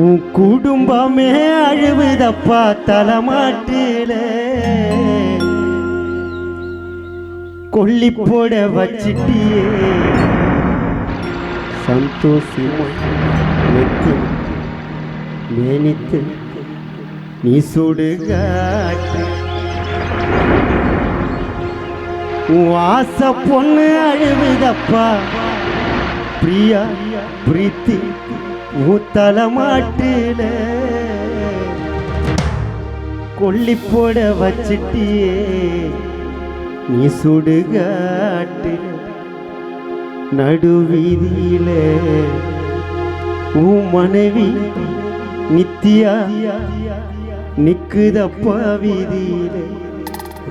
உன் குடும்பமே அழுவுதப்பா தலைமாட்டில கொல்லி போட வச்சிட்டியே சந்தோஷமா மேனித்து நீ சுடுகாட்டு உன் ஆசை பொண்ணு அழுவுதப்பா பிரியா பிரீத்தி உன் தலைமாட்டில கொல்லி போட வச்சிட்டியே நீ சுடுகாட்டில நடுவீதியில உன் மனைவி நித்தியா நிக்குதப்பா வீதியில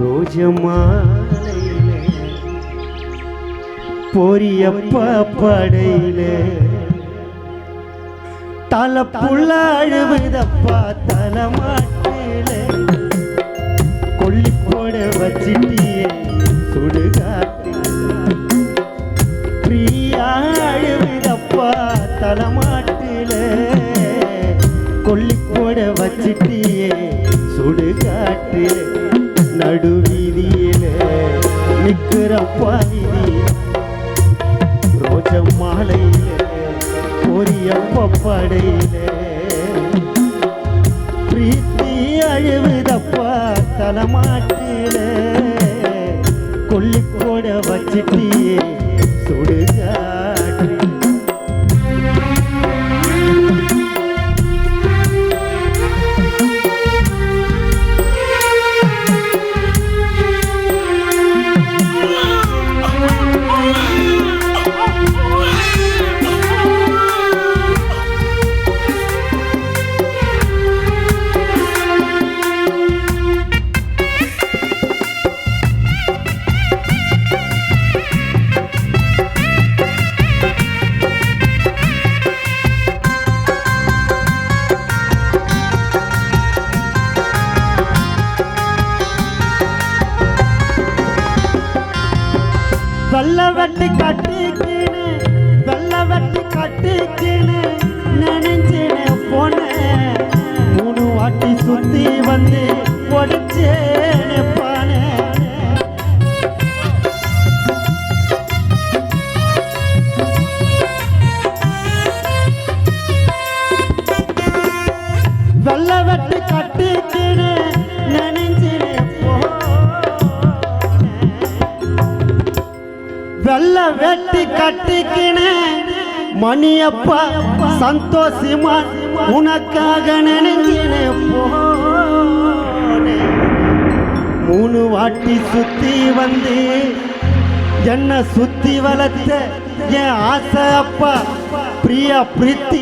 ரோஜமாலையில பொரியப்பா படையில தலை புள்ள அழுவுதப்பா தலைமாட்டில கொல்லி போட வச்சிட்டியே சுடுகாட்டில பிரியா அழுவுதப்பா தலைமாட்டில கொல்லி போட வச்சிட்டியே சுடுகாட்டில நடுவீதியில நிக்கிறப்பா வீதி ரோஜ மாலையில பொரியப்பா படையில பிரீத்தி அழுவுதப்பா தலைமாட்டில கொல்லி போட வச்சிட்டியே சுடுகாட்டில வெள்ளவெட்டி கட்டிக்கின்னு நினைஞ்சின போன 3 வாட்டி சுத்தி வந்து ஒடிச்சேன பான வெள்ளவெட்டி கட்டிக்கின்னு நினைஞ்சின வெள்ள வெட்டி கட்டிக்கினே மணியப்பா சந்தோஷமா உனக்காக நினைஞ்சினே போனே 3 வாட்டி சுத்தி வந்து என்ன சுத்தி வளர்த்த என் ஆசை அப்பா பிரியா பிரீத்தி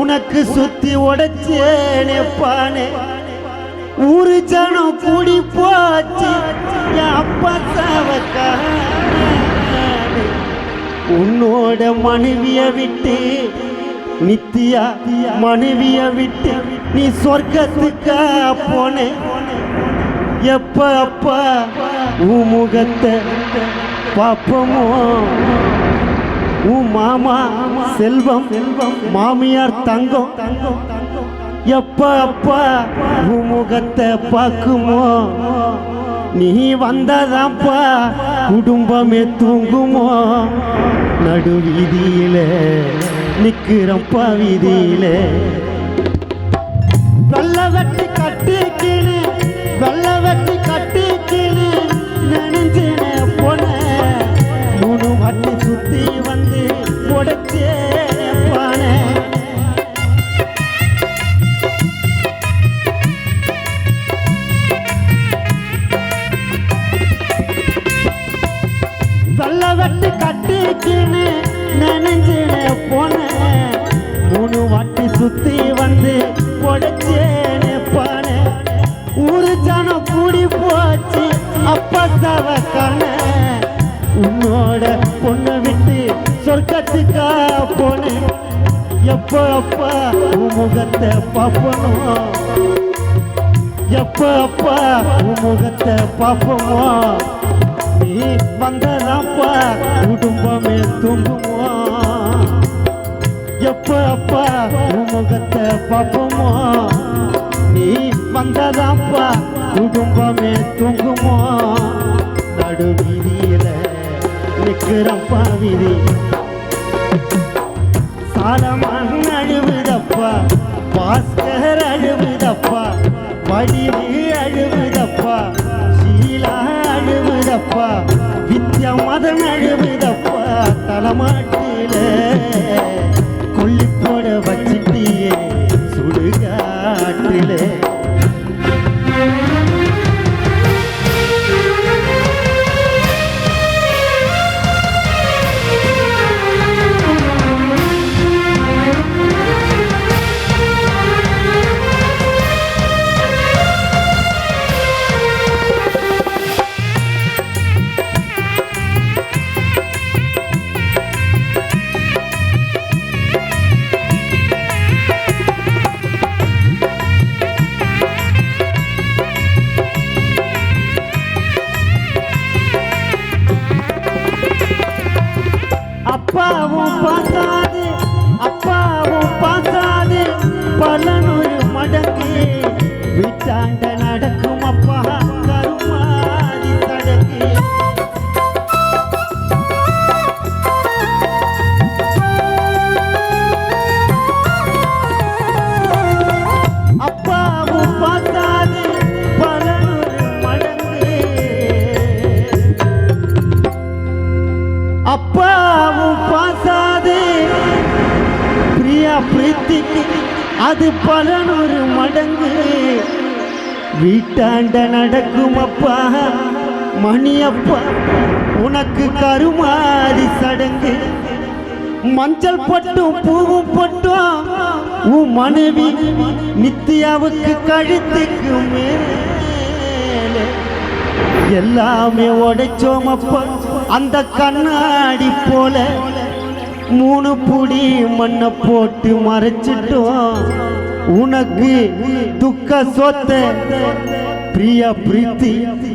உனக்கு சுத்தி உடைச்சேனே பானே ஊரு ஜனம் கூடி போச்சு என் அப்பா சாவக்கா உன்னோட மனைவிய விட்டு நித்தியா மனைவிய விட்டு நீ சொர்க்கத்துக்கா போன எப்ப அப்பா உன் முகத்தை பாப்பமோ உன் மாமா செல்வம் மாமியார் தங்கம் எப்ப அப்பா உன் முகத்தை பார்க்குமோ நீ வந்ததாப்பா குடும்பமே தூங்குமோ நடுவீதியில நிக்கிறப்பா வீதியில வெள்ளவெட்டி கட்டிக்கின்னு நினைஞ்சின போன 3 வாட்டி சுத்தி வந்து உடைச்சே பான வெள்ளவெட்டி கட்டிக்கின்னு நினைஞ்சின போன 3 வாட்டி சுத்தி வந்து உடைச்சேன பான ஊரு ஜனம் கூடி போச்சு அப்பா சாவக்கான உன்னோட பொண்ணை விட்டு சொர்க்கத்துக்கா போன எப்ப அப்பா உன் முகத்தை பார்ப்பணும் எப்ப அப்பா உன் முகத்தை பார்ப்போமோ நீ வந்ததாப்பா குடும்பமே தூங்குமோ எப்ப அப்பா உன் முகத்தை பார்ப்போமோ நீ வந்ததாப்பா குடும்பமே தூங்குமோ நடு வீதியில நிக்கிறப்பா வீதி சாலமன் அழுவுதப்பா பாஸ்கர் அழுவுதப்பா வடிவு அழுவுதப்பா சீலா அழுவுதப்பா வித்யா மதன் அழுவுதப்பா தலைமாட்டில கொல்லி போட வச்சிட்டியே சுடுகாட்டிலே அப்பாவும் பாசாது பலனொரு மடங்கு வீட்டாண்ட நடக்கும் அப்பா கருமாதி சடங்கு அப்பாவும் பாசாது பலனொரு மடங்கு அப்பாவும் பாசாது பிரியா பிரீத்திக்கு அது பலனொரு மடங்கு வீட்டாண்ட நடக்கும் அப்பா மணியப்பா உனக்கு கருமாதி சடங்கு மஞ்சள் பட்டும் பூவும் பட்டும் உன் மனைவி நித்யாவுக்கு கழுத்துக்கு மேலே எல்லாமே உடைச்சோம் அப்பா அந்த கண்ணாடி போல 3 புடி மண்ணை போட்டு மறைச்சிட்டோம் உனக்கு துக்க சொத்த பிரியா பிரீத்தி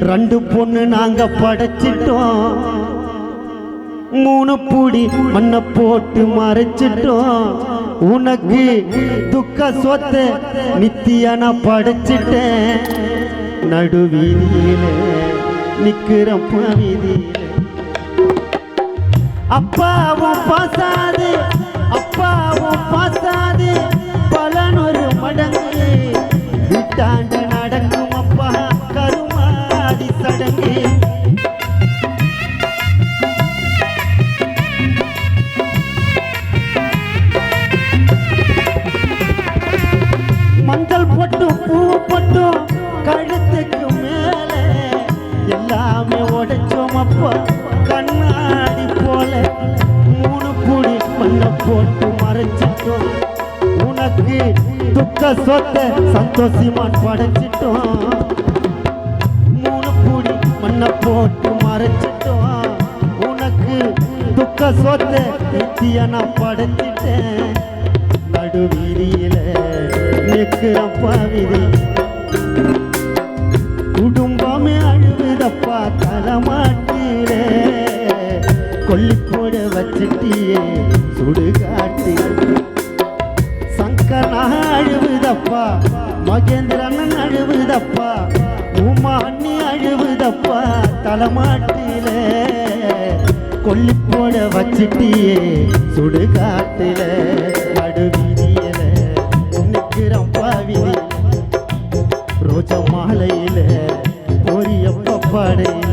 2 பொண்ணு நாங்க படைச்சிட்டோம் 3 புடி மண்ணை போட்டு மறைச்சிட்டோம் உனக்கு துக்க சொத்த நித்தியா நான் படைச்சிட்டேன் நடு வீதியில நிக்கிறப்ப வீதியில அப்பாவும் பாசாது பலனொரு மடங்கு வீட்டாண்ட நடக்கும் அப்பா கருமாதி சடங்கு மஞ்சள் பொட்டும் பூ பொட்டும் கழுத்துக்கு மேலே எல்லாமே உடைச்சோம் அப்பா கண்ணாடி போல 3 புடி மண்ணை போட்டு மறைச்சிட்டோம் உனக்கு துக்க சொத்த சந்தோஷமான் படைச்சிட்டோம் 3 புடி மண்ணை போட்டு மறைச்சிட்டோம் உனக்கு துக்க சொத்த நித்திய நான் படைச்சிட்டேன் நடு வீதியில நிக்கிறப்பா வீதி குடும்பமே அழுவுதப்பா தலைமாட்டிலே கொல்லி போட வச்சிட்டியே சுடுகாட்டி சங்கர் அழுவுதப்பா மகேந்திரன் அழுவுதப்பா உமா அண்ணி அழுவுதப்பா தலைமாட்டிலே கொல்லி போட வச்சிட்டியே சுடுகாட்டிலே நடு வீதியில நிக்கிறப்பா வீதி ரோஜ மாலையில பொரியப்ப படையில